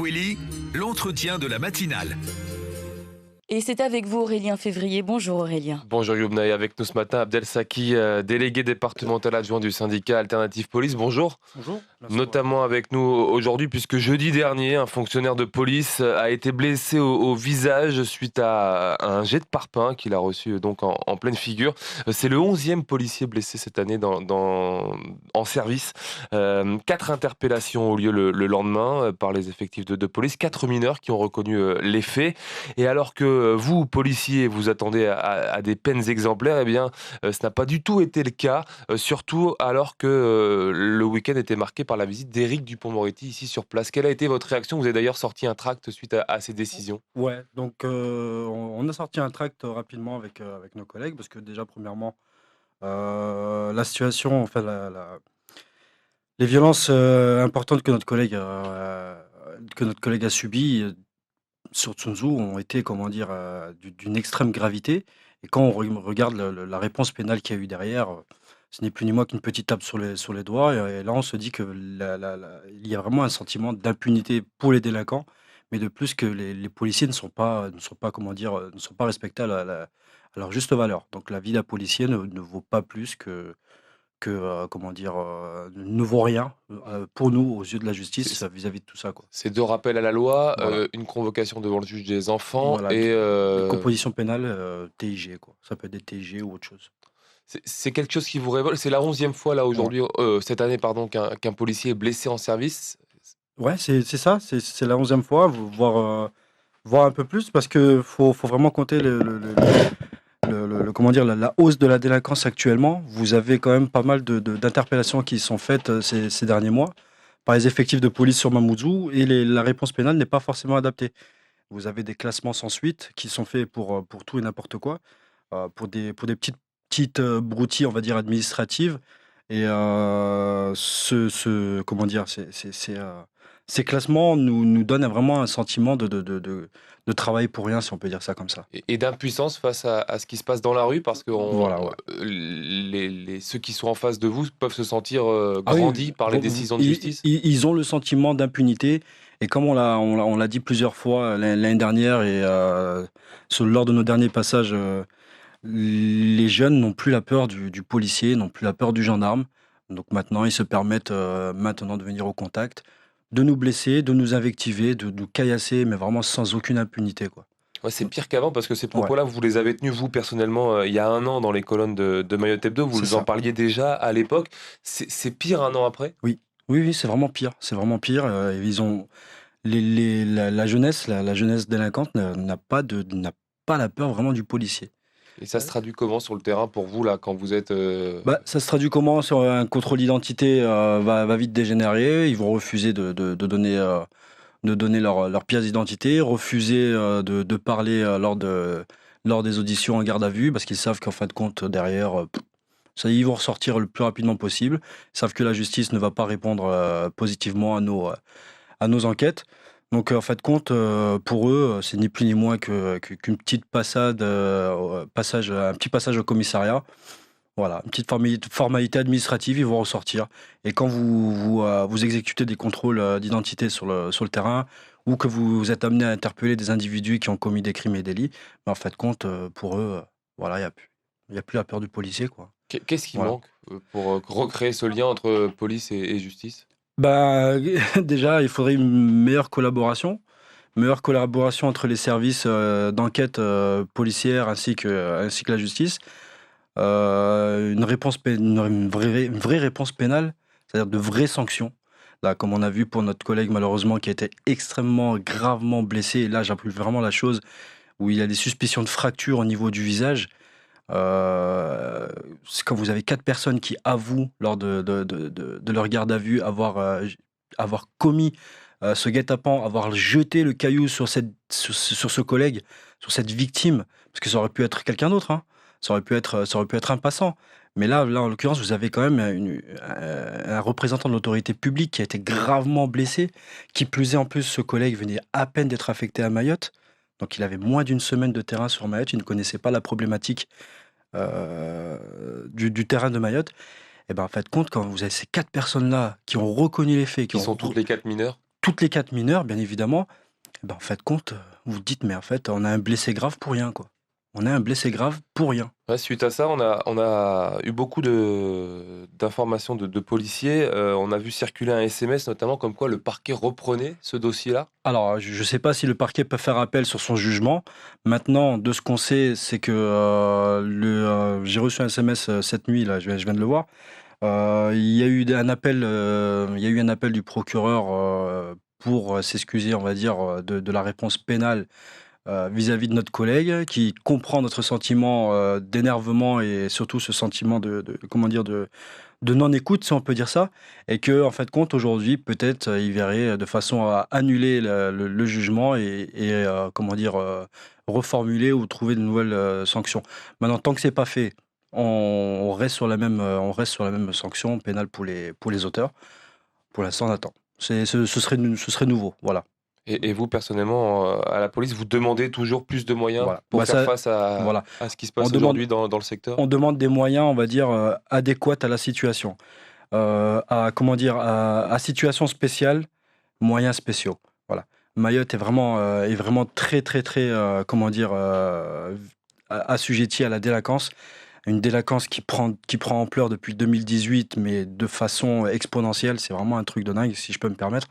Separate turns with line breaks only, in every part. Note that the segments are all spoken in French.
Willy, l'entretien de la matinale.
Et c'est avec vous Aurélien Février. Bonjour Aurélien.
Bonjour Youbna, et avec nous ce matin Abdel Saki, délégué départemental adjoint du syndicat Alternative Police. Bonjour.
Bonjour.
Notamment avec nous aujourd'hui puisque jeudi dernier, un fonctionnaire de police a été blessé au visage suite à un jet de parpaing qu'il a reçu donc en pleine figure. C'est le 11e policier blessé cette année en service. 4 interpellations ont lieu le lendemain par les effectifs de police, 4 mineurs qui ont reconnu les faits. Et alors que vous, policiers, vous attendez à des peines exemplaires, eh bien, ce n'a pas du tout été le cas, surtout alors que le week-end était marqué par la visite d'Éric Dupond-Moretti ici sur place. Quelle a été votre réaction? Vous avez d'ailleurs sorti un tract suite à ces décisions.
Ouais, donc on a sorti un tract rapidement avec nos collègues parce que déjà, premièrement, la situation, enfin, les violences importantes que notre collègue a subies sur Tsunzu ont été, comment dire, d'une extrême gravité. Et quand on regarde la réponse pénale qu'il y a eu derrière, ce n'est plus ni moins qu'une petite tape sur les doigts. Et là, on se dit que il y a vraiment un sentiment d'impunité pour les délinquants, mais de plus que les policiers ne sont pas, comment dire, ne sont pas respectés à leur juste valeur. Donc la vie d'un policier ne vaut pas plus que comment dire, ne vaut rien pour nous aux yeux de la justice vis-à-vis de tout ça, quoi.
C'est 2 rappels à la loi,
Voilà.
une convocation devant le juge des enfants
Voilà,
et
une composition pénale, TIG, quoi. Ça peut être des TIG ou autre chose.
c'est quelque chose qui vous révolte. C'est la 11e fois là
Ouais.
aujourd'hui, cette année pardon, qu'un policier est blessé en service.
Ouais, c'est ça, c'est la 11e fois, voire un peu plus parce que faut vraiment compter comment dire, la hausse de la délinquance actuellement. Vous avez quand même pas mal d'interpellations qui sont faites, ces derniers mois par les effectifs de police sur Mamoudzou et la réponse pénale n'est pas forcément adaptée. Vous avez des classements sans suite qui sont faits pour tout et n'importe quoi, pour des petites broutilles, on va dire, administratives et comment dire? Ces classements nous donnent vraiment un sentiment de travail pour rien, si on peut dire ça comme ça.
Et d'impuissance face à ce qui se passe dans la rue parce que
Voilà, ouais.
ceux qui sont en face de vous peuvent se sentir
Ah oui,
grandis par les décisions de justice.
ils ont le sentiment d'impunité et comme on l'a dit plusieurs fois l'année dernière et lors de nos derniers passages, les jeunes n'ont plus la peur du policier, n'ont plus la peur du gendarme. Donc maintenant, ils se permettent maintenant de venir au contact, de nous blesser, de nous invectiver, de nous caillasser, mais vraiment sans aucune impunité, quoi.
Ouais, c'est pire qu'avant parce que ces
Ouais,
propos-là, vous les avez tenus, vous, personnellement, il y a 1 an dans les colonnes de Mayotte Hebdo. Vous
c'est
en
ça.
parliez déjà à l'époque. C'est pire 1 an après?
Oui, oui, oui, c'est vraiment pire. C'est vraiment pire. Ils ont la jeunesse, la jeunesse délinquante n'a pas la peur vraiment du policier.
Et ça se traduit comment sur le terrain pour vous, là, quand vous êtes...
Bah, ça se traduit comment? Sur un contrôle d'identité va vite dégénérer. Ils vont refuser de donner leur pièce d'identité, refuser de parler lors des auditions en garde à vue parce qu'ils savent qu'en fin de compte, derrière, ça, ils vont ressortir le plus rapidement possible. Ils savent que la justice ne va pas répondre positivement à nos enquêtes. Donc, en fin de compte, pour eux, c'est ni plus ni moins qu'une petite un petit passage au commissariat. Voilà, une petite formalité administrative, ils vont ressortir. Et quand vous exécutez des contrôles d'identité sur le terrain ou que vous êtes amené à interpeller des individus qui ont commis des crimes et délits, ben, en fait, compte, pour eux, voilà, il y a plus la peur du policier, quoi.
Qu'est-ce qui
Voilà.
manque pour recréer ce lien entre police et justice?
Bah, déjà, il faudrait une meilleure collaboration entre les services d'enquête policière ainsi que la justice. Une vraie réponse pénale, c'est-à-dire de vraies sanctions. Là, comme on a vu pour notre collègue malheureusement qui a été extrêmement gravement blessé, et là j'appuie vraiment la chose, où il y a des suspicions de fracture au niveau du visage. C'est quand vous avez 4 personnes qui avouent lors de leur garde à vue avoir commis ce guet-apens, avoir jeté le caillou sur ce collègue, sur cette victime, parce que ça aurait pu être quelqu'un d'autre, hein. Ça aurait pu être un passant. Mais là, en l'occurrence, vous avez quand même un représentant de l'autorité publique qui a été gravement blessé. Qui plus est, en plus, ce collègue venait à peine d'être affecté à Mayotte. Donc, il avait moins d'une semaine de terrain sur Mayotte. Il ne connaissait pas la problématique du terrain de Mayotte. Et ben, en fait, compte, quand vous avez ces 4 personnes-là qui ont reconnu les faits,
Qui sont toutes les 4 mineurs?
toutes les 4 mineurs, bien évidemment, en fait, compte, vous vous dites, mais en fait, on a un blessé grave pour rien, quoi. On a un blessé grave pour rien.
Ouais, suite à ça, on a eu beaucoup d'informations de policiers. On a vu circuler un SMS notamment comme quoi le parquet reprenait ce dossier-là.
Alors, je ne sais pas si le parquet peut faire appel sur son jugement. Maintenant, de ce qu'on sait, c'est que j'ai reçu un SMS cette nuit, là, je viens de le voir. Il y a eu un appel, du procureur pour s'excuser, on va dire, de la réponse pénale vis-à-vis de notre collègue, qui comprend notre sentiment d'énervement et surtout ce sentiment comment dire, de non-écoute, si on peut dire ça, et que en fait compte aujourd'hui peut-être il verrait de façon à annuler le jugement et comment dire, reformuler ou trouver de nouvelles sanctions. Maintenant, tant que c'est pas fait, on reste sur la même sanction pénale pour les auteurs. Pour l'instant, on attend. Ce serait nouveau, voilà.
Et vous, personnellement, à la police, vous demandez toujours plus de moyens
Voilà.
pour
Bah,
faire
ça,
face
voilà.
à ce qui se
On
passe
demande,
aujourd'hui dans le secteur?
on demande des moyens, on va dire, adéquats à la situation. Comment dire, à situation spéciale, moyens spéciaux. Voilà. Mayotte est vraiment très, très, très, comment dire, assujetti à la délinquance. Une délinquance qui prend ampleur depuis 2018, mais de façon exponentielle. C'est vraiment un truc de dingue, si je peux me permettre.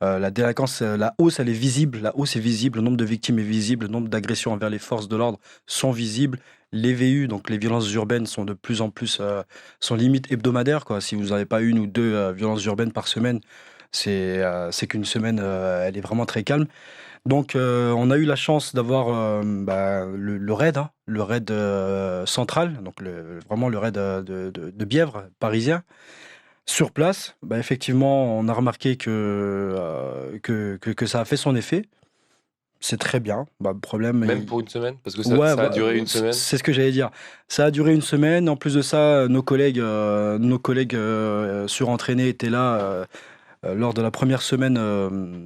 La délinquance, la hausse, elle est visible. La hausse est visible. Le nombre de victimes est visible. Le nombre d'agressions envers les forces de l'ordre sont visibles. Les VU, donc les violences urbaines, sont de plus en plus, sont limite hebdomadaires, quoi. Si vous n'avez pas une ou deux violences urbaines par semaine, c'est qu'une semaine, elle est vraiment très calme. Donc, on a eu la chance d'avoir le raid, hein, le raid central, donc vraiment le raid de Bièvre parisien. Sur place, effectivement, on a remarqué que ça a fait son effet. C'est très bien. Le problème,
Même pour une semaine? Parce que
ouais,
ça a duré une semaine.
c'est ce que j'allais dire. Ça a duré une semaine. En plus de ça, nos collègues surentraînés étaient là lors de la première semaine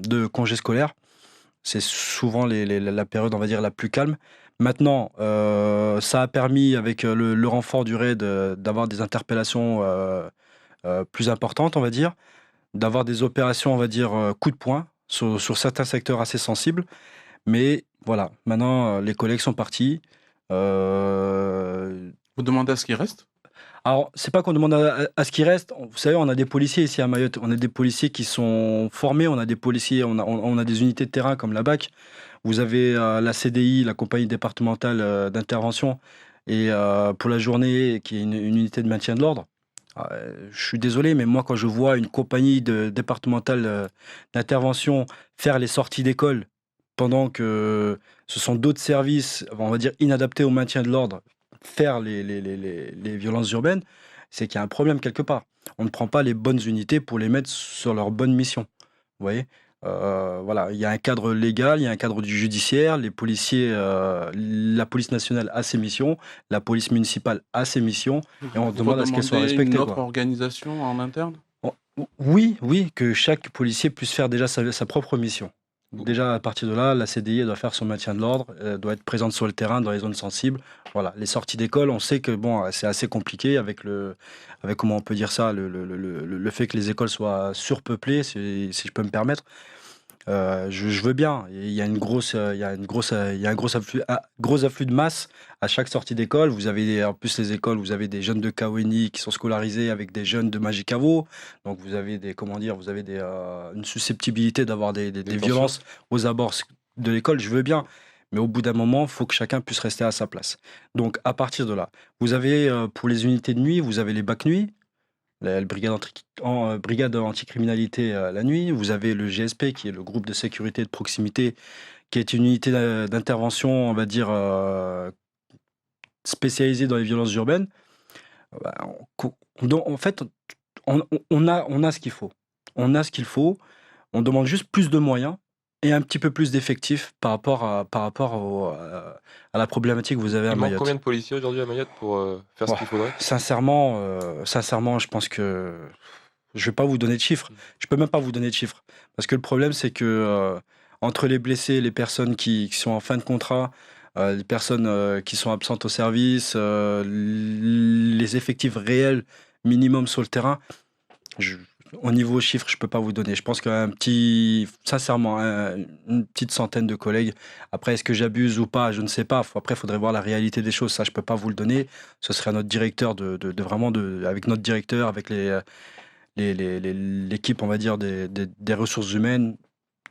de congé scolaire. C'est souvent la période, on va dire, la plus calme. Maintenant, ça a permis, avec le renfort du raid, d'avoir des interpellations plus importantes, on va dire, d'avoir des opérations, on va dire, coup de poing sur certains secteurs assez sensibles. Mais voilà, maintenant, les collègues sont partis.
Vous demandez à ce qu'il reste?
Alors, c'est pas qu'on demande à ce qu'ils restent. Vous savez, on a des policiers ici à Mayotte. On a des policiers qui sont formés. On a des policiers, on a des unités de terrain comme la BAC. Vous avez la CDI, la compagnie départementale d'intervention, et pour la journée, qui est une unité de maintien de l'ordre. Je suis désolé, mais moi, quand je vois une compagnie départementale d'intervention faire les sorties d'école pendant que ce sont d'autres services, on va dire, inadaptés au maintien de l'ordre, faire les violences urbaines, c'est qu'il y a un problème quelque part. On ne prend pas les bonnes unités pour les mettre sur leur bonne mission. Vous voyez, voilà, il y a un cadre légal, il y a un cadre du judiciaire, les policiers, la police nationale a ses missions, la police municipale a ses missions, et on demande à ce qu'elles soient respectées.
Une autre organisation en interne?
Oui, que chaque policier puisse faire déjà sa propre mission. Déjà, à partir de là, la CDI doit faire son maintien de l'ordre, doit être présente sur le terrain, dans les zones sensibles. Voilà, les sorties d'école, on sait que bon, c'est assez compliqué avec comment on peut dire ça, le fait que les écoles soient surpeuplées, si je peux me permettre. Je veux bien. Il y a un gros afflux de masse à chaque sortie d'école. Vous avez en plus les écoles, vous avez des jeunes de Kaweni qui sont scolarisés avec des jeunes de Magicavo. Donc vous avez une susceptibilité d'avoir des violences aux abords de l'école. Je veux bien. Mais au bout d'un moment, il faut que chacun puisse rester à sa place. Donc à partir de là, vous avez pour les unités de nuit, vous avez les BAC nuit, la brigade anticriminalité la nuit. Vous avez le GSP, qui est le groupe de sécurité de proximité, qui est une unité d'intervention, on va dire, spécialisée dans les violences urbaines. En fait, on a ce qu'il faut. On a ce qu'il faut. On demande juste plus de moyens et un petit peu plus d'effectifs par rapport à la problématique que vous avez à
Il
Mayotte.
manque combien de policiers aujourd'hui à Mayotte pour faire ce qu'il faudrait?
Sincèrement, je pense que je vais pas vous donner de chiffres. Je peux même pas vous donner de chiffres. Parce que le problème, c'est que entre les blessés, les personnes qui sont en fin de contrat, les personnes qui sont absentes au service, les effectifs réels minimum sur le terrain, Au niveau chiffre, je peux pas vous donner. Je pense sincèrement, une petite centaine de collègues. Après, est-ce que j'abuse ou pas? Je ne sais pas. Après, il faudrait voir la réalité des choses. Ça, je peux pas vous le donner. Ce serait à notre directeur avec notre directeur, avec l'équipe, on va dire, des ressources humaines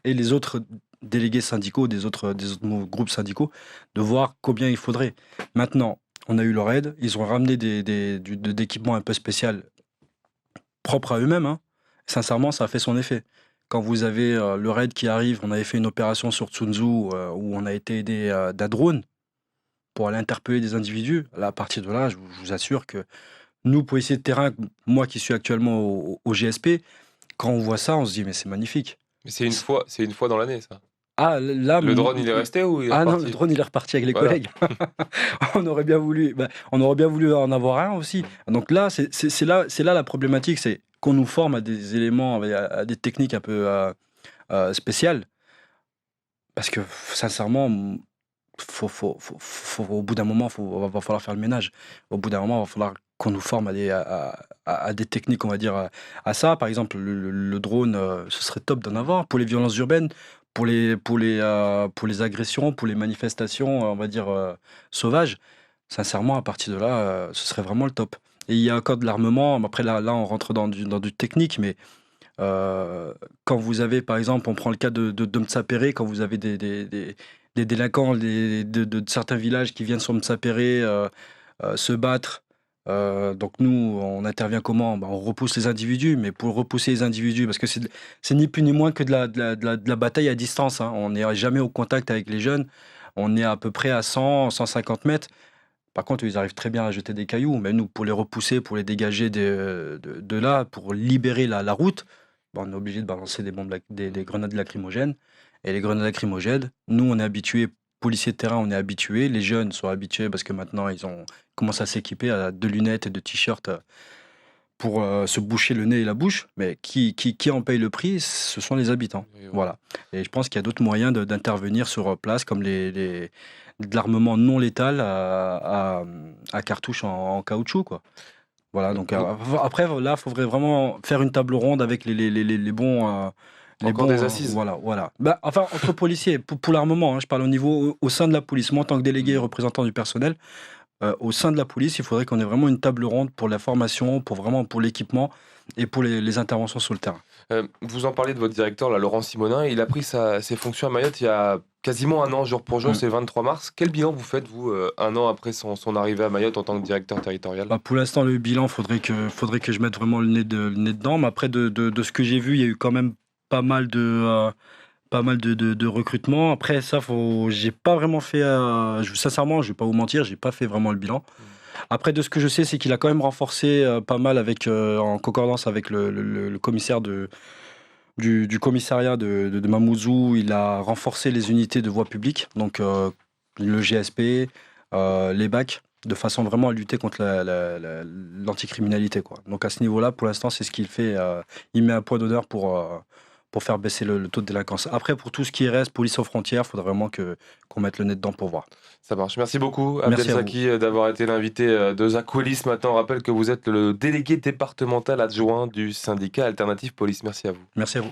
et les autres délégués syndicaux, des autres groupes syndicaux, de voir combien il faudrait. Maintenant, on a eu leur aide. Ils ont ramené des équipements un peu spéciaux propres à eux-mêmes, hein. Sincèrement, ça a fait son effet. Quand vous avez le raid qui arrive, on avait fait une opération sur Tsunzu où on a été aidé d'un drone pour aller interpeller des individus. Là, à partir de là, je vous assure que nous, policiers de terrain, moi qui suis actuellement au GSP, quand on voit ça, on se dit mais c'est magnifique.
Mais c'est une fois dans l'année, ça.
Ah là,
Le drone, il est resté ou il est
non,
reparti?
le drone il est reparti avec les
Voilà.
collègues. On aurait bien voulu, en avoir un aussi. Donc là, c'est là la problématique, c'est qu'on nous forme à des éléments, à des techniques un peu spéciales. Parce que sincèrement, au bout d'un moment, va falloir faire le ménage. Au bout d'un moment, il va falloir qu'on nous forme à des techniques, on va dire, à ça. Par exemple, le drone, ce serait top d'en avoir pour les violences urbaines, pour les agressions, pour les manifestations, on va dire, sauvages. Sincèrement, à partir de là, ce serait vraiment le top. Et il y a encore de l'armement. Après, là, on rentre dans du technique, mais quand vous avez, par exemple, on prend le cas de Mtsapéré, quand vous avez des délinquants de certains villages qui viennent sur Mtsapéré se battre. Donc nous, on intervient comment? On repousse les individus, mais pour repousser les individus, parce que c'est ni plus ni moins que de la bataille à distance, hein. On n'est jamais au contact avec les jeunes. On est à peu près à 100, 150 mètres. Par contre, ils arrivent très bien à jeter des cailloux, mais nous, pour les repousser, pour les dégager de là, pour libérer la route, on est obligé de balancer des grenades lacrymogènes. Et les grenades lacrymogènes, nous, on est habitués, policiers de terrain, on est habitués. Les jeunes sont habitués parce que maintenant, ils ont commencé à s'équiper de lunettes et de t-shirts pour se boucher le nez et la bouche. Mais qui en paye le prix? Ce sont les habitants.
Oui, oui.
Voilà. Et je pense qu'il y a d'autres moyens d'intervenir sur place, comme de l'armement non létal à cartouches en caoutchouc, quoi. Voilà, donc après, là, il faudrait vraiment faire une table ronde avec les bons.
Encore des assises.
Voilà. Enfin, entre policiers, pour l'armement, hein, je parle au sein de la police. Moi, en tant que délégué et représentant du personnel, au sein de la police, il faudrait qu'on ait vraiment une table ronde pour la formation, pour l'équipement et pour les interventions sur le terrain.
Vous en parlez de votre directeur, là, Laurent Simonin. Il a pris ses fonctions à Mayotte il y a quasiment un an, jour pour jour, c'est le 23 mars. Quel bilan vous faites, vous, un an après son arrivée à Mayotte en tant que directeur territorial?
Pour l'instant, le bilan, faudrait que je mette vraiment le nez dedans. Mais après, de ce que j'ai vu, il y a eu quand même pas mal de recrutements. Après, ça, j'ai pas vraiment fait. Sincèrement, je vais pas vous mentir, j'ai pas fait vraiment le bilan. Après, de ce que je sais, c'est qu'il a quand même renforcé pas mal en concordance avec le commissaire du commissariat de Mamoudzou. Il a renforcé les unités de voie publique, donc le GSP, les BAC, de façon vraiment à lutter contre l'anticriminalité, quoi. Donc à ce niveau-là, pour l'instant, c'est ce qu'il fait. Il met un point d'honneur pour faire baisser le taux de délinquance. Après, pour tout ce qui reste, police aux frontières, il faudrait vraiment qu'on mette le nez dedans pour voir.
Ça marche. Merci beaucoup,
Merci à
Abdel-Zaki, d'avoir été l'invité de Zakuelis. Maintenant, on rappelle que vous êtes le délégué départemental adjoint du syndicat Alternative Police. Merci à vous.
Merci à vous.